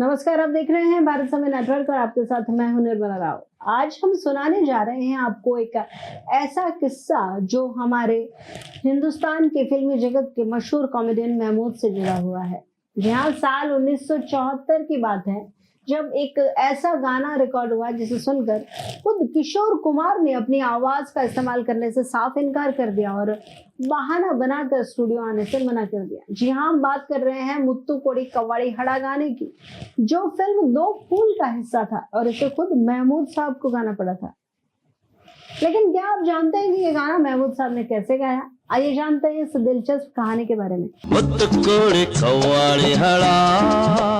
नमस्कार, आप देख रहे हैं भारत समय नेटवर्क और आपके साथ मैं हूं निर्मला राव। आज हम सुनाने जा रहे हैं आपको एक ऐसा किस्सा जो हमारे हिंदुस्तान के फिल्मी जगत के मशहूर कॉमेडियन महमूद से जुड़ा हुआ है। यहाँ साल 1974 की बात है जब एक ऐसा गाना रिकॉर्ड हुआ जिसे सुनकर खुद किशोर कुमार ने अपनी आवाज का इस्तेमाल करने से साफ इनकार कर दिया और बहाना बनाकर स्टूडियो आने से मना कर दिया। जी हाँ, हम बात कर रहे हैं मुत्तू कोड़ी कव्वाड़ी हड़ा गाने की, जो फिल्म दो फूल का हिस्सा था और इसे खुद महमूद साहब को गाना पड़ा था। लेकिन क्या आप जानते हैं कि ये गाना महमूद साहब ने कैसे गाया? आइए जानते हैं इस दिलचस्प कहानी के बारे में।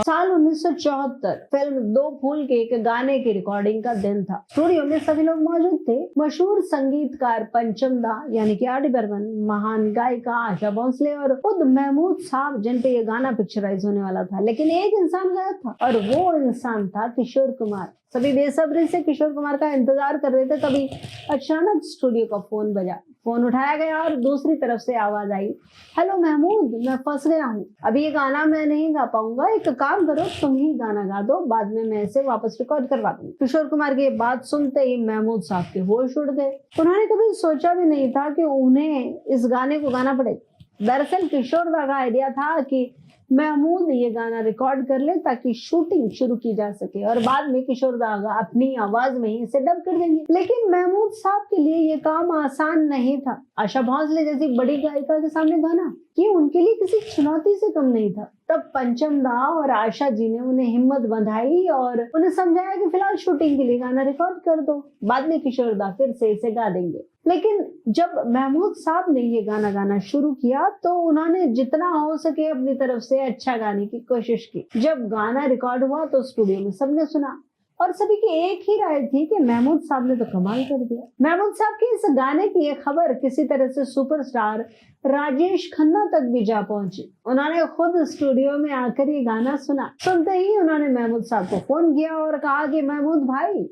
साल 1974 फिल्म दो फूल के एक गाने की रिकॉर्डिंग का दिन था। स्टूडियो में सभी लोग मौजूद थे। मशहूर संगीतकार पंचम दा यानी कि आर डी बर्मन, महान गायिका आशा भोसले और खुद महमूद साहब, जिन पे ये गाना पिक्चराइज होने वाला था। लेकिन एक इंसान गायब था और वो इंसान था किशोर कुमार। सभी बेसब्री से किशोर कुमार का इंतजार कर रहे थे। तभी अचानक स्टूडियो का फोन बजा। फोन उठाया गया और दूसरी तरफ से आवाज आई, हेलो महमूद, मैं फंस गया हूँ, अभी ये गाना मैं नहीं गा पाऊंगा, एक काम करो तुम ही गाना गा दो, बाद में मैं इसे वापस रिकॉर्ड करवा दूंगी। किशोर कुमार की बात सुनते ही महमूद साहब के होश उड़ गए। उन्होंने कभी सोचा भी नहीं था कि उन्हें इस गाने को गाना पड़ेगा। दरअसल किशोर दा का आइडिया था कि महमूद ये गाना रिकॉर्ड कर ले ताकि शूटिंग शुरू की जा सके और बाद में किशोर दा अपनी आवाज में ही इसे डब कर देंगे। लेकिन महमूद साहब के लिए ये काम आसान नहीं था। आशा भोसले जैसी बड़ी गायिका के सामने गाना ये उनके लिए किसी चुनौती से कम नहीं था। तब पंचम दा और आशा जी ने उन्हें हिम्मत बंधाई और उन्हें समझाया कि फिलहाल शूटिंग के लिए गाना रिकॉर्ड कर दो, बाद में किशोर दा फिर से इसे गा देंगे। लेकिन जब महमूद साहब ने ये गाना गाना शुरू किया तो उन्होंने जितना हो सके अपनी तरफ से अच्छा गाने की कोशिश की। जब गाना रिकॉर्ड हुआ तो स्टूडियो में सबने सुना और सभी की एक ही राय थी कि महमूद साहब ने तो कमाल कर दिया। महमूद साहब की इस गाने की ये खबर किसी तरह से सुपरस्टार राजेश खन्ना तक भी जा पहुंची। उन्होंने खुद स्टूडियो में आकर ये गाना सुना। सुनते ही उन्होंने महमूद साहब को फोन किया और कहा कि महमूद भाई,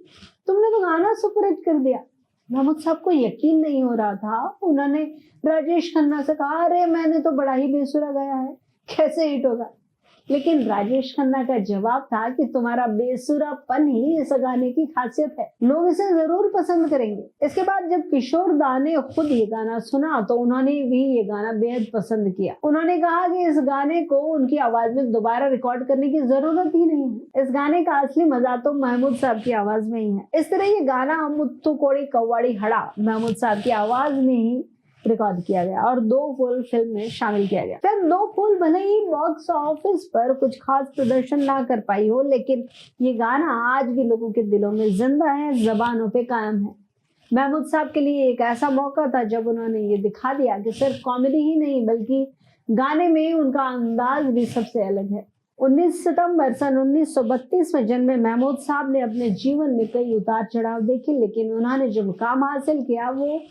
तुमने तो गाना सुपरहिट कर दिया। महमूद साहब को यकीन नहीं हो रहा था। उन्होंने राजेश खन्ना से कहा, अरे मैंने तो बड़ा ही बेसुरा गाया है, कैसे हिट होगा? लेकिन राजेश खन्ना का जवाब था कि तुम्हारा बेसुरापन ही इस गाने की खासियत है, लोग इसे जरूर पसंद करेंगे। इसके बाद जब किशोर दा ने खुद ये गाना सुना तो उन्होंने भी ये गाना बेहद पसंद किया। उन्होंने कहा कि इस गाने को उनकी आवाज में दोबारा रिकॉर्ड करने की जरूरत ही नहीं है, इस गाने का असली मजा तो महमूद साहब की आवाज में ही है। इस तरह ये गाना मुत्तू कोड़ी कव्वाड़ी हड़ा महमूद साहब की आवाज में ही रिकॉर्ड किया गया और दो फूल फिल्म में शामिल किया गया। फिल्म दो फूल भले ही बॉक्स ऑफिस पर कुछ खास प्रदर्शन ना कर पाई हो, लेकिन ये गाना आज भी लोगों के दिलों में जिंदा है, जबानों पे कायम है। महमूद साहब के लिए एक ऐसा मौका था जब उन्होंने ये दिखा दिया कि सिर्फ कॉमेडी ही नहीं बल्कि गाने में उनका अंदाज भी सबसे अलग है। 19 सितंबर सन 1932 में जन्मे महमूद साहब ने अपने जीवन में कई उतार चढ़ाव देखे, लेकिन उन्होंने जो मुकाम हासिल किया वो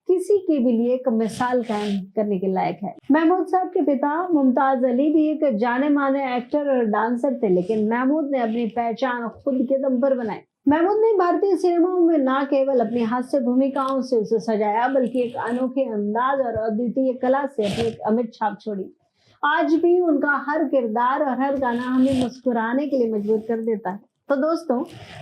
किसी के भी लिए एक मिसाल कायम करने के लायक है। महमूद साहब के पिता मुमताज अली भी एक जाने माने एक्टर और डांसर थे, लेकिन महमूद ने अपनी पहचान खुद के दम पर बनाई। महमूद ने भारतीय सिनेमा में न केवल अपनी हास्य भूमिकाओं से उसे सजाया बल्कि एक अनोखे अंदाज और अद्वितीय कला से अपनी एक अमिट छाप छोड़ी। आज भी उनका हर किरदार और हर गाना हमें मुस्कुराने के लिए मजबूर कर देता है। तो दोस्तों,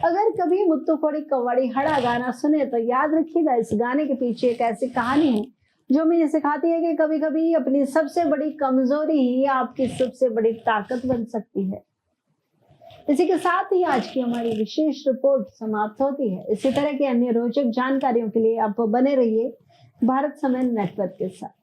अगर कभी मुत्तू कोड़ी कव्वाड़ी हड़ा गाना सुने तो याद रखिएगा, इस गाने के पीछे एक ऐसी कहानी है जो मुझे सिखाती है कि कभी कभी अपनी सबसे बड़ी कमजोरी ही आपकी सबसे बड़ी ताकत बन सकती है। इसी के साथ ही आज की हमारी विशेष रिपोर्ट समाप्त होती है। इसी तरह की अन्य रोचक जानकारियों के लिए आप बने रहिए भारत समय नेटवर्क के साथ।